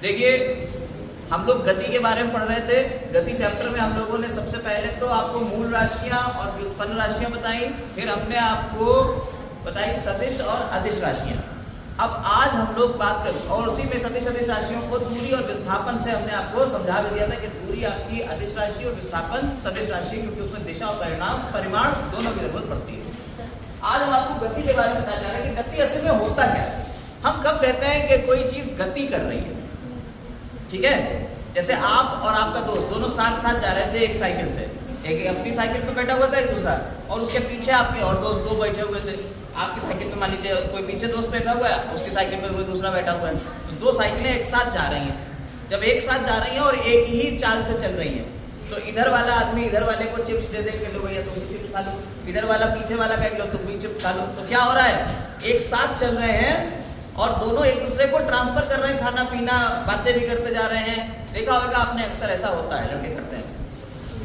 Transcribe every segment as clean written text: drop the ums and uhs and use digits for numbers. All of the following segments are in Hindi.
देखिए, हम लोग गति के बारे में पढ़ रहे थे। गति चैप्टर में हम लोगों ने सबसे पहले तो आपको मूल राशियां और व्युत्पन्न राशियां बताई, फिर हमने आपको बताई सदिश और अदिश राशियां। अब आज हम लोग बात करें, और उसी में सदिश अदिश राशियों को दूरी और विस्थापन से हमने आपको समझा भी दिया था कि दूरी आपकी अदिश राशि और विस्थापन सदिश राशि, क्योंकि उसमें दिशा और परिमाण दोनों की जरूरत पड़ती है। आज हम आपको गति के बारे में बताना चाह रहे हैं कि गति असल में होता क्या है। हम कब कहते हैं कि कोई चीज गति कर रही है, ठीक है? जैसे आप और आपका दोस्त दोनों साथ साथ जा रहे थे एक साइकिल से, एक अपनी साइकिल पे बैठा हुआ था, एक दूसरा, और उसके पीछे आपके और दोस्त दो बैठे हुए थे। आपकी साइकिल पे मान लीजिए कोई पीछे दोस्त बैठा हुआ है, उसकी साइकिल पे कोई दूसरा बैठा हुआ है, तो दो साइकिलें एक साथ जा रही हैं। जब एक साथ जा रही हैं और एक ही चाल से चल रही हैं, तो इधर वाला आदमी इधर वाले को चिप्स दे के लो भैया तुम भी चिप्स खा लो, इधर वाला पीछे वाला कह लो तुम भी चिप्स खा लो। तो क्या हो रहा है, एक साथ चल रहे हैं और दोनों एक दूसरे को ट्रांसफर कर रहे हैं, खाना पीना बातें भी करते जा रहे हैं। देखा होगा आपने, अक्सर ऐसा होता है, लड़के करते हैं।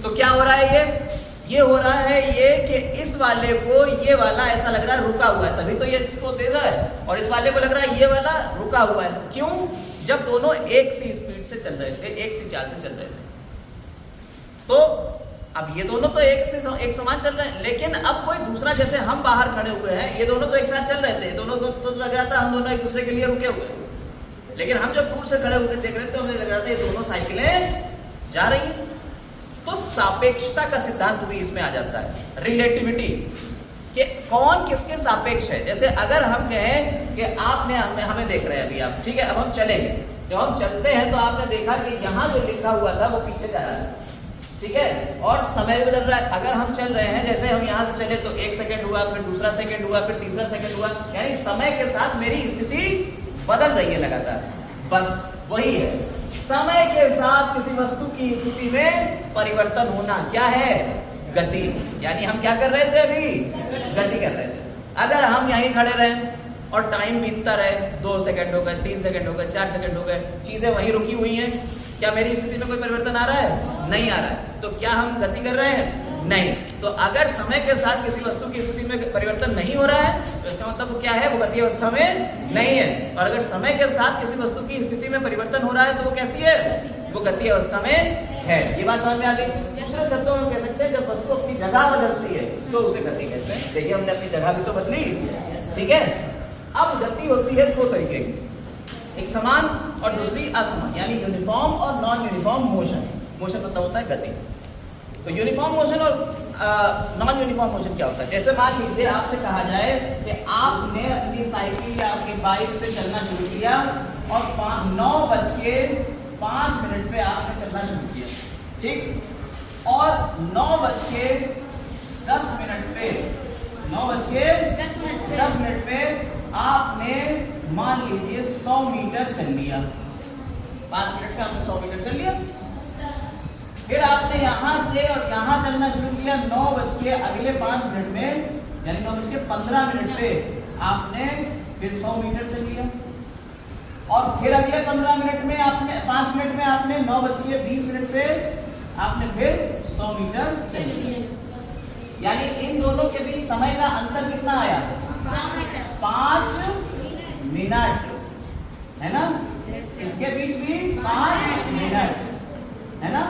तो क्या हो रहा है, ये हो रहा है ये कि इस वाले को ये वाला ऐसा लग रहा है रुका हुआ है, तभी तो ये इसको दे रहा है, और इस वाले को लग रहा है ये वाला रुका हुआ है। क्यों? जब दोनों एक सी स्पीड से चल रहे थे, एक सी चाल से चल रहे थे। तो अब ये दोनों तो एक समान चल रहे हैं, लेकिन अब कोई दूसरा, जैसे हम बाहर खड़े हुए हैं, ये दोनों तो एक साथ चल रहे थे, दोनों तो लग रहा था हम दोनों एक दूसरे के लिए रुके हुए हैं। लेकिन हम जब दूर से खड़े होकर देख रहे थे, हमें लग रहा था ये दोनों साइकिलें जा रही हैं। तो सापेक्षता का सिद्धांत भी इसमें आ जाता है, रिलेटिविटी, कि कौन किसके सापेक्ष है। जैसे अगर हम कहें कि आपने हमें देख रहे हैं अभी आप, ठीक है, अब हम चलेंगे। जब हम चलते हैं तो आपने देखा कि यहाँ जो लिखा हुआ था वो पीछे जा रहा है, ठीक है, और समय बदल रहा है। अगर हम चल रहे हैं, जैसे हम यहाँ से चले तो 1 सेकंड हुआ, फिर दूसरा सेकंड हुआ, फिर तीसरा सेकंड हुआ, यानी समय के साथ मेरी स्थिति बदल रही है लगातार। बस वही है, समय के साथ किसी वस्तु की स्थिति में परिवर्तन होना क्या है, गति। यानी हम क्या कर रहे थे अभी, गति कर रहे थे। अगर हम यहीं खड़े रहे और टाइम बीतता रहे, 2 सेकंड हो गए, 3 सेकंड हो गए, 4 सेकंड हो गए, चीजें वहीं रुकी हुई हैं, क्या मेरी स्थिति में कोई परिवर्तन आ रहा है? नहीं आ रहा है। तो क्या हम गति कर रहे हैं? नहीं। तो अगर समय के साथ किसी वस्तु की स्थिति में परिवर्तन नहीं हो रहा है, तो इसका मतलब क्या है, वो गति अवस्था में नहीं है। और अगर समय के साथ किसी वस्तु की स्थिति में परिवर्तन हो रहा है, तो वो कैसी है, वो गति अवस्था में है। ये बात समझ में आ गई? दूसरे शब्दों में कह सकते हैं, जब वस्तु अपनी जगह बदलती है तो उसे गति कहते हैं। देखिए, हमने अपनी जगह भी तो बदली, ठीक है। अब गति होती है दो तरीके की, एक समान और दूसरी असमान, यानी यूनिफॉर्म और नॉन यूनिफॉर्म मोशन। मोशन मतलब होता है गति। तो यूनिफॉर्म मोशन और नॉन यूनिफॉर्म मोशन क्या होता है? जैसे मान लीजिए आपसे कहा जाए कि आपने अपनी साइकिल या अपनी बाइक से चलना शुरू किया और 9:05 पे आपने चलना शुरू किया, ठीक, और 9:10 पे 9:10 पे आपने मान लीजिए 100 मीटर चल लिया। 5 मिनट में आपने 100 मीटर चल लिया। फिर आपने यहां से और यहां चलना शुरू किया 9 5 मिनट में, यानी 9:15 पे आपने फिर 100 मीटर चल लिया। और फिर अगले 15 मिनट में आपने 5 मिनट में आपने 9:20 पे आपने फिर 100 मीटर चल लिया। यानी इन दोनों के बीच समय का अंतर कितना आया? 5 मिनट, है ना? इसके बीच भी 5 मिनट, है ना?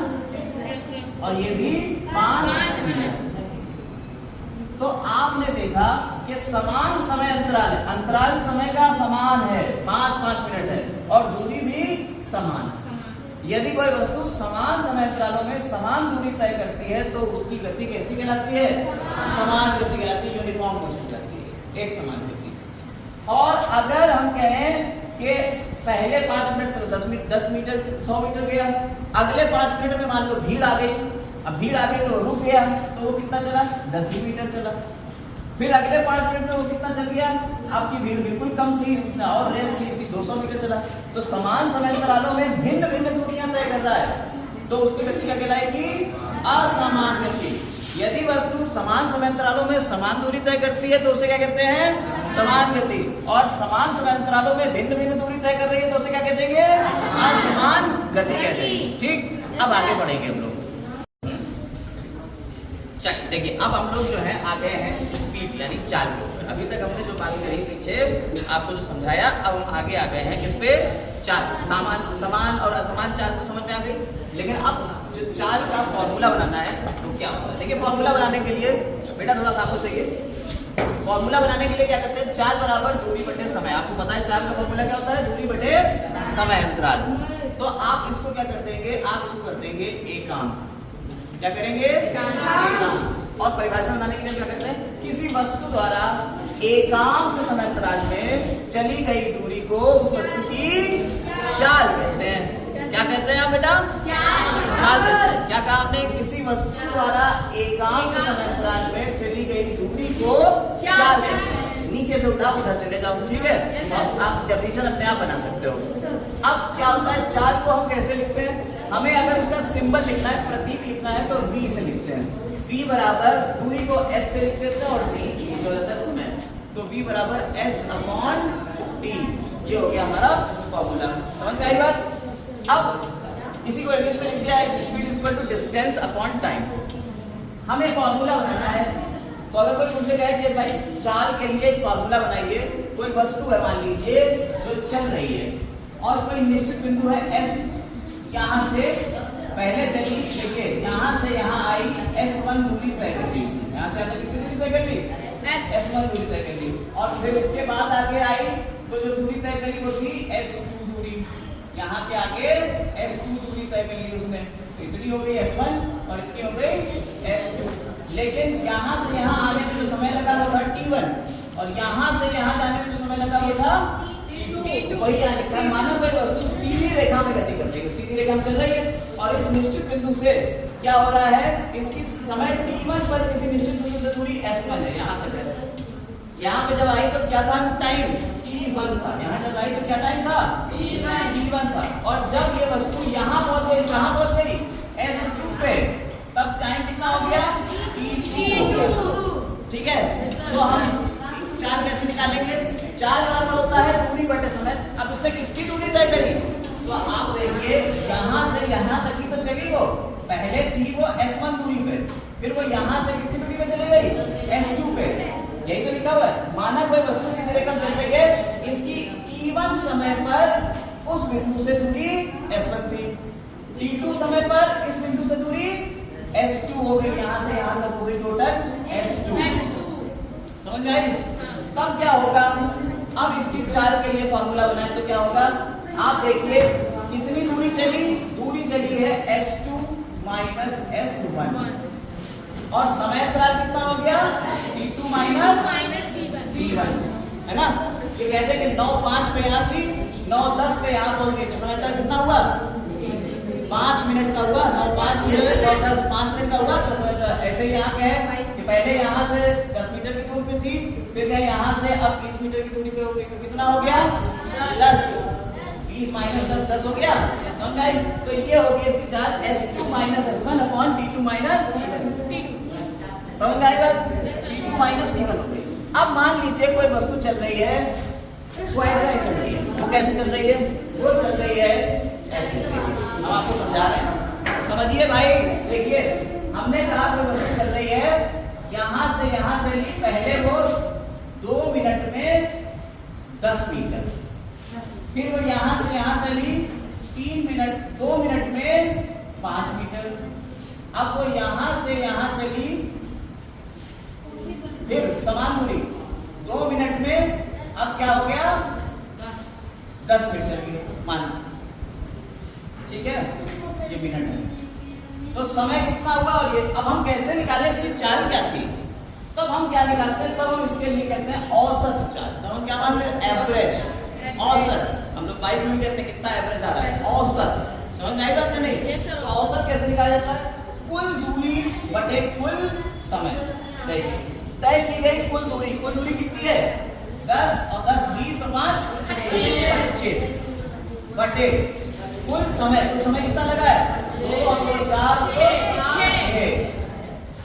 और ये भी 5 मिनट। तो आपने देखा कि समान समय अंतराल है, अंतराल समय का समान है, 5-5 मिनट है, और दूरी भी समान। यदि कोई वस्तु समान समय अंतरालों में समान दूरी तय करती है तो उसकी गति कैसी कहलाती है? समान गति कहलाती है, यूनिफॉर्म मोशन कहलाती है, एक समान गति। और अगर हम कहें कि पहले 5 मिनट में 10 मीटर 100 मीटर गया, अगले 5 मिनट में मान लो भीड़ आ गई, अब भीड़ आ गई तो रुक गया, तो वो कितना चला? 10 ही मीटर चला। फिर अगले 5 मिनट में वो कितना चल गया? आपकी भीड़ बिल्कुल कम थी और रेस की थी, 200 मीटर चला। तो समान समय अंतरालों में भिन्न भिन्न दूरियां तय कर रहा है, तो उसकी गति क्या कहलाएगी? असमान गति। यदि वस्तु समान समय अंतरालों में समान दूरी तय करती है तो उसे क्या कहते हैं? समान गति। और समान समय अंतरालों में भिन्न भिन्न दूरी तय कर रही है तो उसे क्या कहते हैं? असमान गति कहते हैं। ठीक, अब आगे बढ़ेंगे हम लोग। चलिए देखिए, अब हम लोग जो है आ गए हैं स्पीड यानी चाल के ऊपर। अभी तक हमने जो बात करी पीछे आपको जो समझाया, अब हम आगे आ गए हैं किस पे? चाल, समान और असमान चाल तो समझ में आ गई। लेकिन अब जो चाल का फॉर्मूला बनाना है तो क्या होगा? देखिए फॉर्मूला बनाने के लिए बेटा थोड़ा खामोश रहिए। फॉर्मूला बनाने के लिए क्या करते हैं? चाल बराबर दूरी बटे समय। आपको पता है चाल का फॉर्मूला क्या होता है? दूरी बटे समय अंतराल। तो आप इसको क्या कर देंगे? आप इसको कर देंगे एकांक। क्या करेंगे? एकांक। और परिभाषा बनाने के लिए क्या करते हैं? किसी वस्तु द्वारा एकांक समय अंतराल में चली गई दूरी को उस वस्तु की चाल कहते हैं। क्या कहते हैं आप बेटा? चाल कहते हैं। क्या कहा आपने? किसी वस्तु द्वारा एकांक समय अंतराल में चली गई दूरी को चाल कहते हैं। नीचे से उठा उधर चले जाओ, ठीक है? आप डेफिनेशन अपने आप बना सकते हो। अब क्या होता है? चाल को हम कैसे लिखते हैं? हमें अगर उसका सिंबल लिखना है, प्रतीक लिखना है, तो v से लिखते हैं। v बराबर दूरी को s से लिख देते हैं और t जो होता है समय, तो v बराबर s अपॉन t। ये हो गया हमारा फॉर्मूला। समझ में आई बात? अब इसी को इंग्लिश में लिख दिया है, speed is equal to distance upon time. हमें फॉर्मूला बनाना है, तो अगर कोई मुझसे कहे कि भाई चाल के लिए एक फॉर्मूला बनाइए, कोई वस्तु है मान लीजिए जो चल रही है और कोई निश्चित बिंदु है s, यहाँ से पहले चली, देखिए यहाँ से यहाँ आई, s1 दूरी तय कर ली, यहाँ से कितनी दूरी तय कर ली? s1 दूरी तय कर ली। और फिर उसके बाद आगे आई तो जो दूरी तय करी वो थी s2 दूरी, यहाँ के आगे s2 दूरी तय कर ली उसने, तो इतनी हो गई s1 और इतनी हो गई s2। लेकिन यहाँ से यहाँ आने में जो समय लगा वो था t1 और यहाँ से यहाँ जाने में जो समय लगा वो था t2। वही यहाँ लिखा है, मानो कोई वस्तु सीधी रेखा में गति कर रही है, सीधी रेखा में चल रही है और इस निश्चित बिंदु से क्या हो रहा है? इसकी समय t1 पर किसी निश्चित बिंदु से दूरी s1 है, यहाँ तक है। यहाँ पे जब आई तो क्या था? टाइम t1 था। यहाँ जब आई तो क्या टाइम था? t1 था। और जब ये वस्तु यहाँ पहुंच गई, कहाँ पहुंच गई? s2 पे, तब टाइम कितना हो गया? t2। ठीक है, तो हम चाल कैसे निकालेंगे? चाल बराबर होता है दूरी बटे समय। अब उसने कितनी दूरी तय करी? तो आप देखिए यहाँ से यहाँ तक की तो चली वो, पहले थी वो s1 दूरी पे, फिर वो यहाँ से कितनी दूरी पे चली गई? s2 पे। यही तो लिखा हुआ है, माना कोई वस्तु सीधी रेखा में चल रही है, इसकी t1 समय पर उस बिंदु से दूरी s1 थी, t2 समय पर इस बिंदु से दूरी s2 हो गई, यहाँ से यहाँ तक हो गई टोटल s2। समझ में आई? तब क्या होगा? अब इसकी चाल के लिए फॉर्मूला बनाए तो क्या होगा? आप देखिए कितनी दूरी चली? दूरी चली है s2 माइनस s1 और समय अंतराल कितना हो गया? t2 माइनस t1, है ना? ये कहते हैं कि 9:05 पे यहाँ थी, 9:10 पे यहाँ पहुंच गई, तो समय अंतराल कितना हुआ? 5 मिनट का हुआ। 9:05 से 9:10 5 मिनट का हुआ। तो ऐसे ही यहाँ क्या है कि पहले यहाँ से 10 मीटर की दूरी पे थी, फिर गए यहाँ से अब 20 मीटर की दूरी पे हो गई, तो कितना हो गया? 10। 20 माइनस 10 10 हो गया। समझ में आई? तो ये हो गई इसकी चाल s2 minus s1 upon t2 minus t1। समझ में आई बात? t2 माइनस t1 हो गई। अब मान लीजिए कोई वस्तु चल रही है, वो ऐसा नहीं चल रही है। वो कैसे चल रही है? वो चल रही है ऐसे। हम आपको समझा रहे हैं, समझिए भाई। देखिए हमने कहा कोई वस्तु चल रही है, यहाँ से यहाँ चली, पहले वो 2 मिनट में 10 मीटर, फिर वो यहाँ से यहाँ चली 2 मिनट में 5 मीटर, अब वो यहाँ से यहाँ चली, फिर समान दूरी 2 मिनट में, अब क्या हो गया? 10 मिनट चल गई मान, ठीक है? ये मिनट है, तो समय कितना हुआ? और ये अब हम कैसे निकालें? इसकी चाल क्या थी? तब हम क्या निकालते हैं? तब हम इसके लिए कहते हैं औसत चाल। तब हम क्या मानते हैं? एवरेज, औसत। हम लोग बाइक में भी कहते हैं कितना एवरेज आ रहा है, औसत। समझ में आई बात है नहीं? तो औसत कैसे निकाला जाता है? कुल दूरी बटे कुल समय। तय की गई कुल दूरी कितनी है? 10 और 10 20 और 5 25 बटे कुल समय। कुल समय कितना लगा है? 2 और 2 4 6।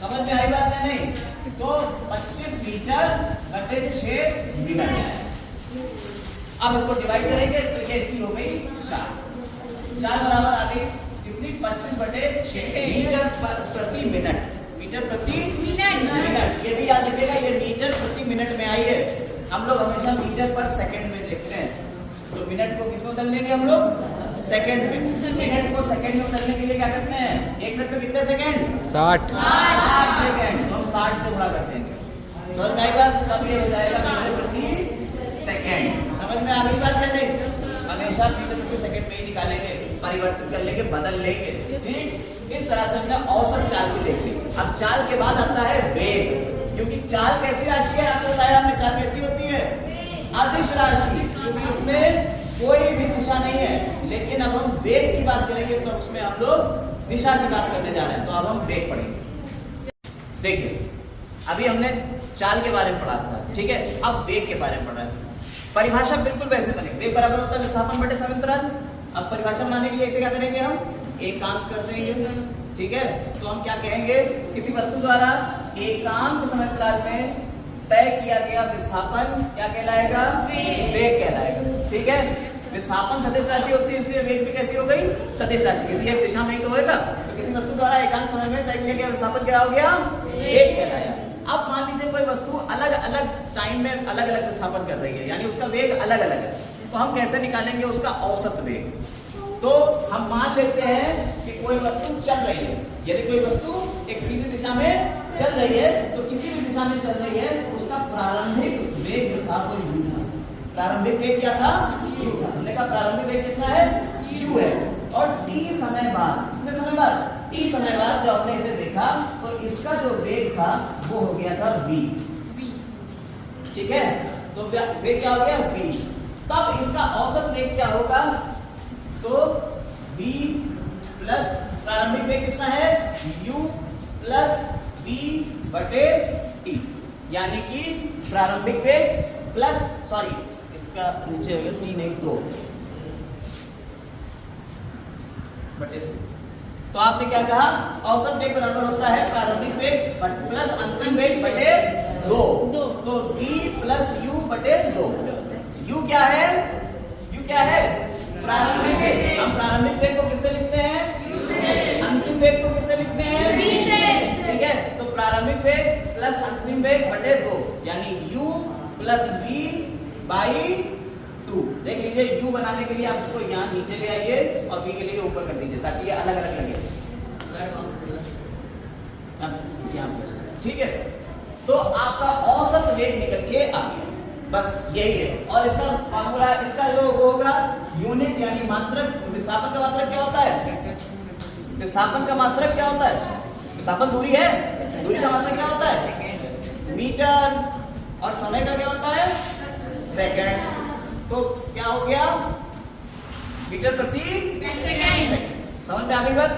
समझ में आई बात है नहीं? तो 25 मीटर बटे 6 मिनट है। अब इसको डिवाइड करेंगे तो ये इसकी हो गई 4 बराबर आ गई कितनी? 25 बटे 6 मीटर प्रति मिनट। मीटर प्रति मिनट, ये भी याद रखिएगा, ये मीटर प्रति मिनट में आई है। हम लोग हमेशा मीटर पर सेकंड में लिखते हैं, तो मिनट को किसमें बदल लेंगे हम लोग? सेकंड में। मिनट को सेकंड में बदलने के लिए क्या करते हैं? 1 मिनट में कितने सेकंड? 60 सेकंड। तो हम 60 से गुणा कर देंगे। समझ में आई बात? तब ये हो जाएगा मीटर प्रति सेकंड। समझ में आ गई बात है नहीं? हमेशा मीटर प्रति सेकंड में ही निकालेंगे, परिवर्तित कर लेंगे, बदल लेंगे। ठीक, इस तरह से हमने औसत चाल भी देख ली। अब चाल के बाद आता है वेग, क्योंकि चाल कैसी राशि है? आपको बताया हमने, चाल कैसी होती है? अदिश राशि, क्योंकि इसमें कोई भी दिशा नहीं है। लेकिन अब हम वेग की बात करेंगे तो उसमें हम लोग दिशा की बात करने जा रहे हैं। तो अब हम वेग पढ़ेंगे। देखिए, अभी हमने चाल के बारे में पढ़ा था, ठीक है? अब वेग के बारे में पढ़ा है। परिभाषा बिल्कुल वैसे बनेगी, वेग बराबर होता है विस्थापन बटे समांतराल। अब परिभाषा बनाने के लिए ऐसे क्या करेंगे? हम एकांक कर देंगे, ठीक है? तो हम क्या कहेंगे? किसी वस्तु द्वारा एकांक समांतराल में तय किया गया विस्थापन क्या कहलाएगा? वेग कहलाएगा, ठीक है? विस्थापन सदिश राशि होती है, इसलिए वेग भी कैसी हो गई? सदिश राशि। किसी एक दिशा में ही तो होगा। तो किसी वस्तु द्वारा एकांक समय में तय किया गया विस्थापन क्या हो गया? वेग कहलाया। अब मान लीजिए कोई वस्तु अलग अलग टाइम में अलग अलग विस्थापन कर रही है, यानी उसका वेग अलग अलग है। तो हम कैसे निकालेंगे उसका औसत वेग? तो हम मान लेते हैं कि कोई वस्तु चल रही है। यदि कोई वस्तु एक सीधी दिशा में चल रही है, तो किसी भी दिशा में चल रही है, उसका प्रारंभिक वेग जो था वो u था। प्रारंभिक वेग क्या था? u था। हमने कहा प्रारंभिक वेग कितना है? u है। और t समय बाद, कितने समय बाद? t समय बाद जब हमने इसे देखा तो इसका जो वेग था वो हो गया था v, ठीक है? तो वेग क्या हो गया? v। तब इसका औसत वेग क्या होगा? तो v प्लस प्रारंभिक वेग कितना है? u प्लस v बटे t, यानी कि प्रारंभिक वेग प्लस, सॉरी इसका नीचे हो गया t नहीं 2 बटे। तो आपने क्या कहा? औसत वेग बराबर होता है प्रारंभिक वेग प्लस अंतिम वेग बटे 2। तो v प्लस u बटे 2। u क्या है? u क्या है? प्रारंभिक वेग। हम प्रारंभिक वेग को किससे लिखते हैं? अंतिम वेग को किससे लिखते हैं? ठीक है? तो प्रारंभिक वेग प्लस अंतिम वेग बटे 2, यानी u प्लस v बाई 2। देख लीजिए, u बनाने के लिए आप इसको यहाँ नीचे ले आइए और v के लिए ऊपर कर दीजिए, ताकि ये अलग अलग लगे। ठीक है? तो आपका औसत वेग निकल के आ गया। बस यही है। और इसका फॉर्मूला, इसका जो होगा यूनिट यानी मात्रक, विस्थापन का मात्रक क्या होता है? विस्थापन का मात्रक क्या होता है? विस्थापन दूरी है, दूरी का मात्रक क्या होता है? मीटर। और समय का क्या होता है? सेकंड। तो क्या हो गया? मीटर प्रति सेकंड। समझ में आ गई बात?